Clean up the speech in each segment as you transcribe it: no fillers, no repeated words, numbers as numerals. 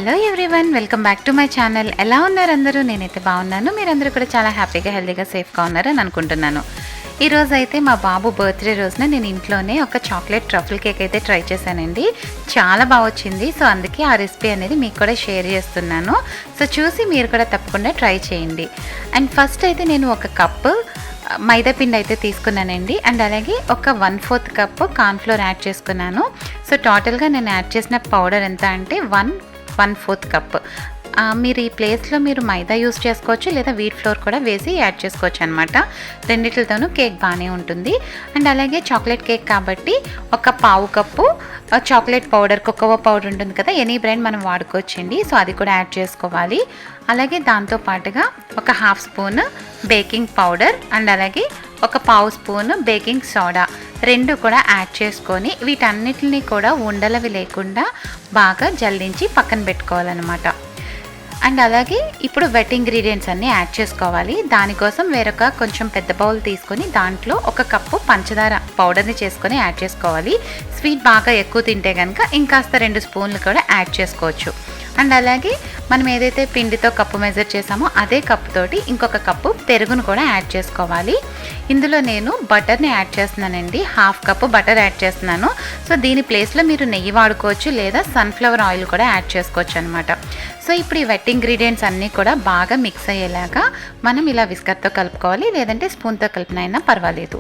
Hello everyone, welcome back to my channel. ఎలా ఉన్నారు అందరూ? నేనైతే బాగున్నాను. మీరందరూ కూడా చాలా హ్యాపీగా, హెల్తీగా, సేఫ్గా ఉన్నారని అనుకుంటున్నాను. ఈరోజు అయితే మా బాబు బర్త్డే రోజున నేను ఇంట్లోనే ఒక చాక్లెట్ ట్రఫుల్ కేక్ అయితే ట్రై చేశానండి. చాలా బాగా వచ్చింది. సో అందుకే ఆ రెసిపీ అనేది మీకు కూడా షేర్ చేస్తున్నాను. సో చూసి మీరు కూడా తప్పకుండా ట్రై చేయండి. అండ్ ఫస్ట్ అయితే నేను ఒక కప్పు మైదా పిండి అయితే తీసుకున్నానండి. అండ్ అలాగే ఒక 1/4 కప్పు కార్న్ఫ్లోర్ యాడ్ చేసుకున్నాను. సో టోటల్గా నేను యాడ్ చేసిన పౌడర్ ఎంత అంటే 1/4 కప్. మీరు ఈ ప్లేస్లో మీరు మైదా యూస్ చేసుకోవచ్చు, లేదా వీట్ ఫ్లోర్ కూడా వేసి యాడ్ చేసుకోవచ్చు అనమాట. రెండిట్లతోనూ కేక్ బాగానే ఉంటుంది. అండ్ అలాగే చాక్లెట్ కేక్ కాబట్టి ఒక పావు cup chocolate powder, cocoa powder ఉంటుంది కదా, ఎనీ బ్రాండ్ మనం వాడుకోవచ్చండి. సో అది కూడా యాడ్ చేసుకోవాలి. అలాగే దాంతోపాటుగా ఒక 1/2 స్పూన్ బేకింగ్ పౌడర్ అండ్ అలాగే ఒక పావు స్పూన్ బేకింగ్ సోడా రెండు కూడా యాడ్ చేసుకొని వీటన్నిటిని కూడా ఉండలవి లేకుండా బాగా జల్లించి పక్కన పెట్టుకోవాలన్నమాట. అండ్ అలాగే ఇప్పుడు వెట్ ఇంగ్రీడియంట్స్ అన్నీ యాడ్ చేసుకోవాలి. దానికోసం వేరొక కొంచెం పెద్ద బౌల్ తీసుకొని దాంట్లో ఒక కప్పు పంచదార పౌడర్ని చేసుకొని యాడ్ చేసుకోవాలి. స్వీట్ బాగా ఎక్కువ తింటే కనుక ఇంకాస్త 2 స్పూన్లు కూడా యాడ్ చేసుకోవచ్చు. అండ్ అలాగే మనం ఏదైతే పిండితో కప్పు మెజర్ చేసామో అదే కప్పుతోటి ఇంకొక కప్పు పెరుగును కూడా యాడ్ చేసుకోవాలి. ఇందులో నేను బటర్ని యాడ్ చేస్తున్నానండి. 1/2 కప్పు బటర్ యాడ్ చేస్తున్నాను. సో దీని ప్లేస్లో మీరు నెయ్యి వాడుకోవచ్చు, లేదా సన్ఫ్లవర్ ఆయిల్ కూడా యాడ్ చేసుకోవచ్చు అనమాట. సో ఇప్పుడు ఈ వెట్ ఇంగ్రీడియంట్స్ అన్నీ కూడా బాగా మిక్స్ అయ్యేలాగా మనం ఇలా విస్కర్తో కలుపుకోవాలి, లేదంటే స్పూన్తో కలిపినైనా పర్వాలేదు.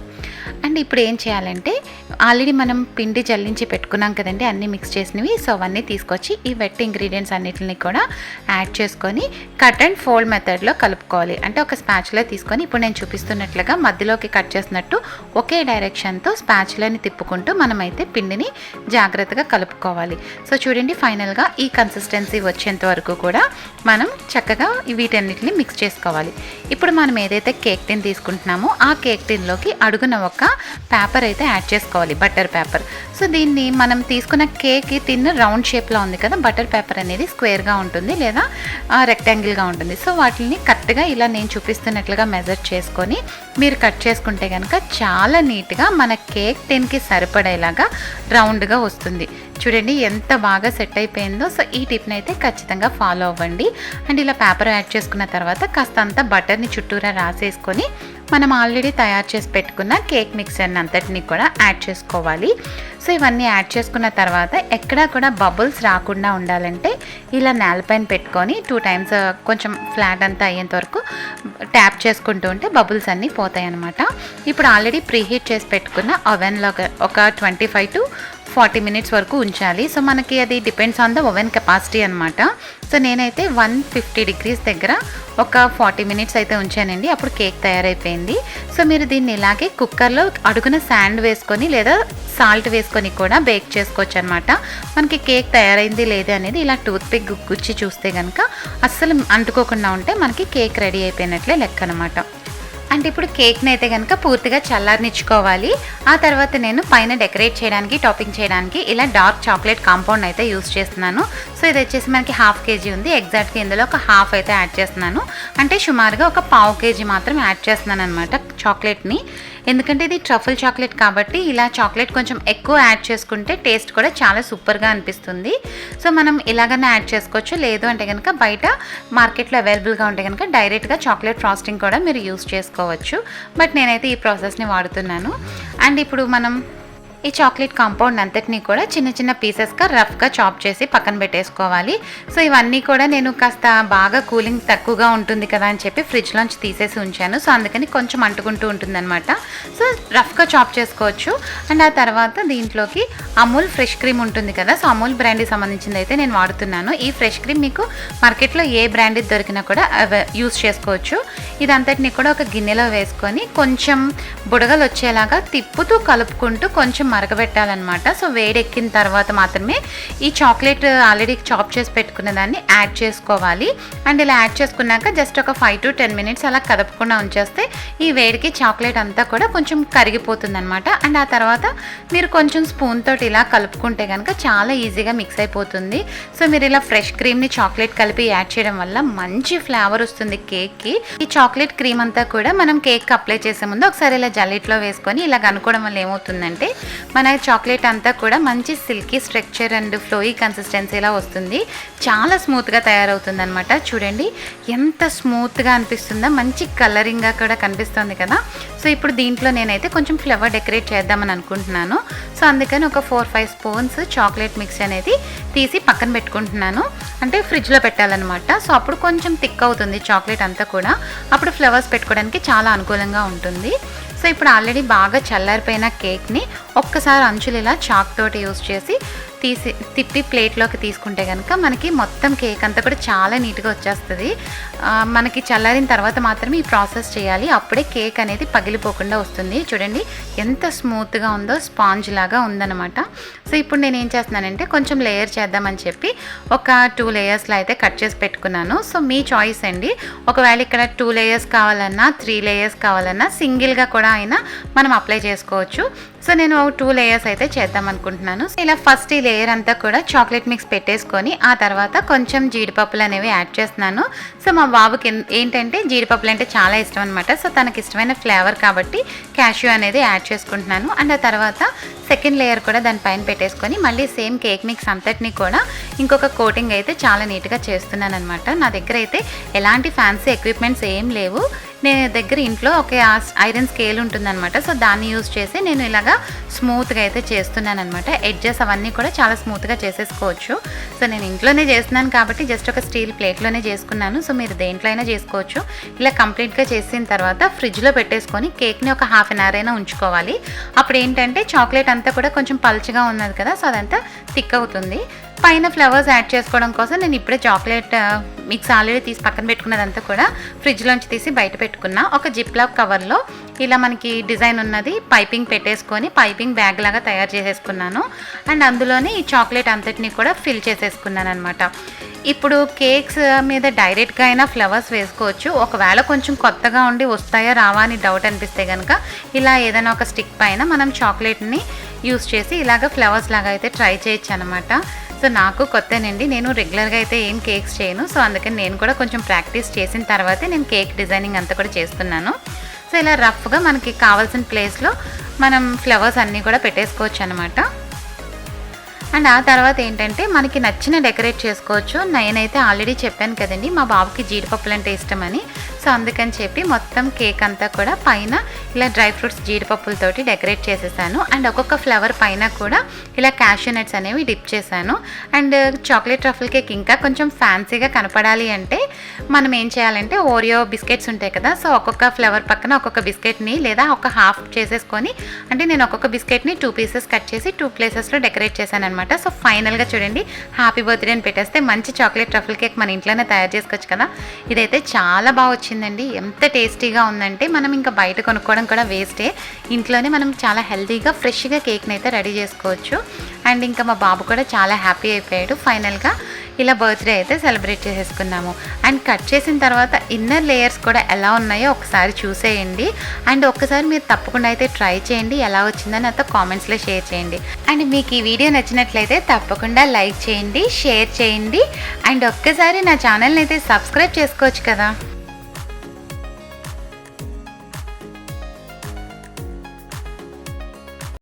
అండ్ ఇప్పుడు ఏం చేయాలంటే ఆల్రెడీ మనం పిండి జల్లించి పెట్టుకున్నాం కదండి అన్నీ మిక్స్ చేసినవి. సో అవన్నీ తీసుకొచ్చి ఈ వెట్ ఇంగ్రీడియంట్స్ అన్నిటిని కూడా యాడ్ చేసుకొని కట్ అండ్ ఫోల్డ్ మెథడ్లో కలుపుకోవాలి. అంటే ఒక స్పాచులా తీసుకొని ఇప్పుడు నేను చూపిస్తున్నట్లుగా మధ్యలోకి కట్ చేసినట్టు ఒకే డైరెక్షన్తో స్పాచులాని తిప్పుకుంటూ మనమైతే పిండిని జాగ్రత్తగా కలుపుకోవాలి. సో చూడండి, ఫైనల్గా ఈ కన్సిస్టెన్సీ వచ్చేంత వరకు కూడా మనం చక్కగా వీటన్నిటిని మిక్స్ చేసుకోవాలి. ఇప్పుడు మనం ఏదైతే కేక్ టిన్ తీసుకుంటున్నామో ఆ కేక్ టిన్లోకి అడుగున ఒక పేపర్ అయితే యాడ్ చేసుకోవాలి, బటర్ పేపర్. సో దీన్ని మనం తీసుకున్న కేక్ టిన్ రౌండ్ షేప్లో ఉంది కదా, బటర్ పేపర్ అనేది స్క్వేర్గా ఉంటుంది లేదా రెక్టాంగిల్గా ఉంటుంది. సో వాటిని కరెక్ట్గా ఇలా నేను చూపిస్తున్నట్లుగా మెజర్ చేసుకొని మీరు కట్ చేసుకుంటే కనుక చాలా నీట్గా మన కేక్ టిన్కి సరిపడేలాగా రౌండ్గా వస్తుంది. చూడండి ఎంత బాగా సెట్ అయిపోయిందో. సో ఈ టిప్ని అయితే ఖచ్చితంగా ఫాలో అవ్వండి. అండ్ ఇలా పేపర్ యాడ్ చేసుకున్న తర్వాత కాస్తంత బటర్ని చుట్టూరా రాసేసుకొని మనం ఆల్రెడీ తయారు చేసి పెట్టుకున్న కేక్ మిక్సర్ని అంతటిని కూడా యాడ్ చేసుకోవాలి. సో ఇవన్నీ యాడ్ చేసుకున్న తర్వాత ఎక్కడా కూడా బబుల్స్ రాకుండా ఉండాలంటే ఇలా నేలపైన పెట్టుకొని 2 times కొంచెం ఫ్లాట్ అంతా అయ్యేంత వరకు ట్యాప్ చేసుకుంటూ ఉంటే బబుల్స్ అన్నీ పోతాయి అన్నమాట. ఇప్పుడు ఆల్రెడీ ప్రీహీట్ చేసి పెట్టుకున్న ఓవెన్లో ఒక 25 to 40 minutes వరకు ఉంచాలి. సో మనకి అది depends on the oven capacity అనమాట. సో నేనైతే 150 degrees దగ్గర ఒక 40 minutes అయితే ఉంచానండి. అప్పుడు కేక్ తయారైపోయింది. సో మీరు దీన్ని ఇలాగే కుక్కర్లో అడుగున శాండ్ వేసుకొని లేదా సాల్ట్ వేసుకొని కూడా బేక్ చేసుకోవచ్చు అనమాట. మనకి కేక్ తయారైంది లేదా అనేది ఇలా టూత్పిక్ గుచ్చి చూస్తే కనుక అస్సలు అంటుకోకుండా ఉంటే మనకి కేక్ రెడీ అయిపోయినట్లే లెక్క అనమాట. అంటే ఇప్పుడు కేక్ని అయితే కనుక పూర్తిగా చల్లారనిచ్చుకోవాలి. ఆ తర్వాత నేను పైన డెకరేట్ చేయడానికి, టాపింగ్ చేయడానికి ఇలా డార్క్ చాక్లెట్ కాంపౌండ్ అయితే యూస్ చేస్తున్నాను. సో ఇది వచ్చేసి మనకి 1/2 kg ఉంది. ఎగ్జాక్ట్గా ఇందులో ఒక 1/2 అయితే యాడ్ చేస్తున్నాను. అంటే సుమారుగా ఒక పావు kg మాత్రం యాడ్ చేస్తున్నాను అనమాట చాక్లెట్ని. ఎందుకంటే ఇది ట్రఫుల్ చాక్లెట్ కాబట్టి ఇలా చాక్లెట్ కొంచెం ఎక్కువ యాడ్ చేసుకుంటే టేస్ట్ కూడా చాలా సూపర్గా అనిపిస్తుంది. సో మనం ఇలాగనే యాడ్ చేసుకోవచ్చు. లేదు అంటే కనుక బయట మార్కెట్లో అవైలబుల్గా ఉంటే కనుక డైరెక్ట్గా చాక్లెట్ ఫ్రాస్టింగ్ కూడా మీరు యూస్ చేసుకోవచ్చు. బట్ నేనైతే ఈ ప్రాసెస్ని వాడుతున్నాను. అండ్ ఇప్పుడు మనం ఈ చాక్లెట్ కాంపౌండ్ అంతటినీ కూడా చిన్న చిన్న పీసెస్గా రఫ్గా చాప్ చేసి పక్కన పెట్టేసుకోవాలి. సో ఇవన్నీ కూడా నేను కాస్త బాగా కూలింగ్ తక్కువగా ఉంటుంది కదా అని చెప్పి ఫ్రిడ్జ్లోంచి తీసేసి ఉంచాను. సో అందుకని కొంచెం అంటుకుంటూ ఉంటుందన్నమాట. సో రఫ్గా చాప్ చేసుకోవచ్చు. అండ్ ఆ తర్వాత దీంట్లోకి అమూల్ ఫ్రెష్ క్రీమ్ ఉంటుంది కదా, సో అమూల్ బ్రాండ్కి సంబంధించింది అయితే నేను వాడుతున్నాను. ఈ ఫ్రెష్ క్రీమ్ మీకు మార్కెట్లో ఏ బ్రాండ్ దొరికినా కూడా యూస్ చేసుకోవచ్చు. ఇదంతటిని కూడా ఒక గిన్నెలో వేసుకొని కొంచెం బుడగలు వచ్చేలాగా తిప్పుతూ కలుపుకుంటూ కొంచెం మరగబెట్టాలన్నమాట. సో వేడెక్కిన తర్వాత మాత్రమే ఈ చాక్లెట్ ఆల్రెడీ చాప్ చేసి పెట్టుకున్న దాన్ని యాడ్ చేసుకోవాలి. అండ్ ఇలా యాడ్ చేసుకున్నాక జస్ట్ ఒక 5 to 10 minutes అలా కదపకుండా ఉంచేస్తే ఈ వేడికి చాక్లెట్ అంతా కూడా కొంచెం కరిగిపోతుంది అనమాట. అండ్ ఆ తర్వాత మీరు కొంచెం స్పూన్ తోటి ఇలా కలుపుకుంటే కనుక చాలా ఈజీగా మిక్స్ అయిపోతుంది. సో మీరు ఇలా ఫ్రెష్ క్రీమ్ని చాక్లెట్ కలిపి యాడ్ చేయడం వల్ల మంచి ఫ్లేవర్ వస్తుంది కేక్కి. ఈ చాక్లెట్ క్రీమ్ అంతా కూడా మనం కేక్ అప్లై చేసే ముందు ఒకసారి ఇలా జల్లెట్లో వేసుకొని ఇలా అనుకోవడం వల్ల ఏమవుతుందంటే మన చాక్లెట్ అంతా కూడా మంచి సిల్కీ స్ట్రక్చర్ అండ్ ఫ్లోయీ కన్సిస్టెన్సీలా వస్తుంది. చాలా స్మూత్గా తయారవుతుంది అనమాట. చూడండి ఎంత స్మూత్గా అనిపిస్తుందో, మంచి కలరింగ్గా కూడా కనిపిస్తుంది కదా. సో ఇప్పుడు దీంట్లో నేనైతే కొంచెం ఫ్లవర్ డెకరేట్ చేద్దామని అనుకుంటున్నాను. సో అందుకని ఒక 4-5 స్పూన్స్ చాక్లెట్ మిక్స్ అనేది తీసి పక్కన పెట్టుకుంటున్నాను. అంటే ఫ్రిడ్జ్లో పెట్టాలన్నమాట. సో అప్పుడు కొంచెం థిక్ అవుతుంది చాక్లెట్ అంతా కూడా, అప్పుడు ఫ్లవర్స్ పెట్టుకోవడానికి చాలా అనుకూలంగా ఉంటుంది. సో ఇప్పుడు ఆల్రెడీ బాగా చల్లారిపోయిన కేక్ని ఒక్కసారి అంచులు ఇలా చాక్ తోటి యూజ్ చేసి తిప్పి ప్లేట్లోకి తీసుకుంటే కనుక మనకి మొత్తం కేక్ అంతా కూడా చాలా నీట్గా వచ్చేస్తుంది. మనకి చల్లారిన తర్వాత మాత్రమే ఈ ప్రాసెస్ చేయాలి, అప్పుడే కేక్ అనేది పగిలిపోకుండా వస్తుంది. చూడండి ఎంత స్మూత్గా ఉందో, స్పాంజ్ లాగా ఉందన్నమాట. సో ఇప్పుడు నేను ఏం చేస్తున్నానంటే కొంచెం లేయర్ చేద్దామని చెప్పి ఒక 2 లేయర్స్లో అయితే కట్ చేసి పెట్టుకున్నాను. సో మీ చాయిస్ అండి. ఒకవేళ ఇక్కడ 2 లేయర్స్ కావాలన్నా 3 లేయర్స్ కావాలన్నా సింగిల్గా కూడా అయినా మనం అప్లై చేసుకోవచ్చు. సో నేను 2 లేయర్స్ అయితే చేద్దాం అనుకుంటున్నాను. సో ఇలా ఫస్ట్ ఈ లేయర్ అంతా కూడా చాక్లెట్ మిక్స్ పెట్టేసుకొని ఆ తర్వాత కొంచెం జీడిపప్పులు అనేవి యాడ్ చేస్తున్నాను. సో మా బాబుకి ఏంటంటే జీడిపప్పులు అంటే చాలా ఇష్టం అనమాట. సో తనకి ఇష్టమైన ఫ్లేవర్ కాబట్టి క్యాష్యూ అనేది యాడ్ చేసుకుంటున్నాను. అండ్ ఆ తర్వాత సెకండ్ లేయర్ కూడా దానిపైన పెట్టేసుకొని మళ్ళీ సేమ్ కేక్ మిక్స్ అంతటిని కూడా ఇంకొక కోటింగ్ అయితే చాలా నీట్గా చేస్తున్నాను అనమాట. నా దగ్గర అయితే ఎలాంటి ఫ్యాన్సీ ఎక్విప్మెంట్స్ ఏం లేవు. నేను దగ్గర ఇంట్లో ఒక ఐరన్ స్కేల్ ఉంటుందన్నమాట. సో దాన్ని యూజ్ చేసి నేను ఇలాగా స్మూత్గా అయితే చేస్తున్నాను అనమాట. ఎడ్జెస్ అవన్నీ కూడా చాలా స్మూత్గా చేసేసుకోవచ్చు. సో నేను ఇంట్లోనే చేస్తున్నాను కాబట్టి జస్ట్ ఒక స్టీల్ ప్లేట్లోనే చేసుకున్నాను. సో మీరు దేంట్లో అయినా చేసుకోవచ్చు. ఇలా కంప్లీట్గా చేసిన తర్వాత ఫ్రిడ్జ్లో పెట్టేసుకొని కేక్ని ఒక ½ అన్ అవర్ అయినా ఉంచుకోవాలి. అప్పుడు ఏంటంటే చాక్లెట్ అంతా కూడా కొంచెం పల్చగా ఉన్నది కదా, సో అదంతా థిక్ అవుతుంది. పైన ఫ్లవర్స్ యాడ్ చేసుకోవడం కోసం నేను ఇప్పుడే చాక్లెట్ మిక్స్ ఆల్రెడీ తీసి పక్కన పెట్టుకున్నదంతా కూడా ఫ్రిడ్జ్లోంచి తీసి బయట పెట్టుకున్నా. ఒక జిప్లాక్ కవర్లో ఇలా మనకి డిజైన్ ఉన్నది పైపింగ్ పెట్టేసుకొని పైపింగ్ బ్యాగ్ లాగా తయారు చేసేసుకున్నాను. అండ్ అందులోనే ఈ చాక్లెట్ అంతటిని కూడా ఫిల్ చేసేసుకున్నాను అనమాట. ఇప్పుడు కేక్స్ మీద డైరెక్ట్గా అయినా ఫ్లవర్స్ వేసుకోవచ్చు. ఒకవేళ కొంచెం కొత్తగా ఉండి వస్తాయా రావా అని డౌట్ అనిపిస్తే కనుక ఇలా ఏదైనా ఒక స్టిక్ పైన మనం చాక్లెట్ని యూస్ చేసి ఇలాగ ఫ్లవర్స్ లాగా అయితే ట్రై చేయొచ్చు అనమాట. సో నాకు కొత్తనండి, నేను రెగ్యులర్గా అయితే ఏం కేక్స్ చేయను. సో అందుకని నేను కూడా కొంచెం ప్రాక్టీస్ చేసిన తర్వాతే నేను కేక్ డిజైనింగ్ అంతా కూడా చేస్తున్నాను. సో ఇలా రఫ్గా మనకి కావాల్సిన ప్లేస్లో మనం ఫ్లవర్స్ అన్నీ కూడా పెట్టేసుకోవచ్చు అనమాట. అండ్ ఆ తర్వాత ఏంటంటే మనకి నచ్చిన డెకరేట్ చేసుకోవచ్చు. నేనైతే ఆల్రెడీ చెప్పాను కదండి మా బాబుకి జీడిపప్పులు అంటే ఇష్టమని. సో అందుకని చెప్పి మొత్తం కేక్ అంతా కూడా పైన ఇలా డ్రై ఫ్రూట్స్ జీడిపప్పులతోటి డెకరేట్ చేసేసాను. అండ్ ఒక్కొక్క ఫ్లవర్ పైన కూడా ఇలా క్యాష్యూ నట్స్ అనేవి డిప్ చేశాను. అండ్ చాక్లెట్ ట్రఫుల్ కేక్ ఇంకా కొంచెం ఫ్యాన్సీగా కనపడాలి అంటే మనం ఏం చేయాలంటే ఓరియో బిస్కెట్స్ ఉంటాయి కదా, సో ఒక్కొక్క ఫ్లవర్ పక్కన ఒక్కొక్క బిస్కెట్ని లేదా ఒక హాఫ్ చేసేసుకొని, అంటే నేను ఒక్కొక్క బిస్కెట్ని 2 పీసెస్ కట్ చేసి 2 ప్లేసెస్లో డెకరేట్ చేశాను అనమాట. సో ఫైనల్గా చూడండి హ్యాపీ బర్త్డే అని పెట్టేస్తే మంచి చాక్లెట్ ట్రఫుల్ కేక్ మన ఇంట్లోనే తయారు చేసుకోవచ్చు కదా. ఇదైతే చాలా బాగా వచ్చిందండి. ఎంత టేస్టీగా ఉందంటే మనం ఇంకా బయట కొనుక్కోవడం కూడా వేస్టే. ఇంట్లోనే మనం చాలా హెల్తీగా ఫ్రెష్గా కేక్ని అయితే రెడీ చేసుకోవచ్చు. అండ్ ఇంకా మా బాబు కూడా చాలా హ్యాపీ అయిపోయాడు. ఫైనల్గా ఇలా బర్త్డే అయితే సెలబ్రేట్ చేసేసుకున్నాము. అండ్ కట్ చేసిన తర్వాత ఇన్నర్ లేయర్స్ కూడా ఎలా ఉన్నాయో ఒకసారి చూసేయండి. అండ్ ఒక్కసారి మీరు తప్పకుండా అయితే ట్రై చేయండి. ఎలా వచ్చిందని నాతో కామెంట్స్లో షేర్ చేయండి. అండ్ మీకు ఈ వీడియో నచ్చినట్లయితే తప్పకుండా లైక్ చేయండి, షేర్ చేయండి. అండ్ ఒక్కసారి నా ఛానల్ని అయితే సబ్స్క్రైబ్ చేసుకోవచ్చు కదా.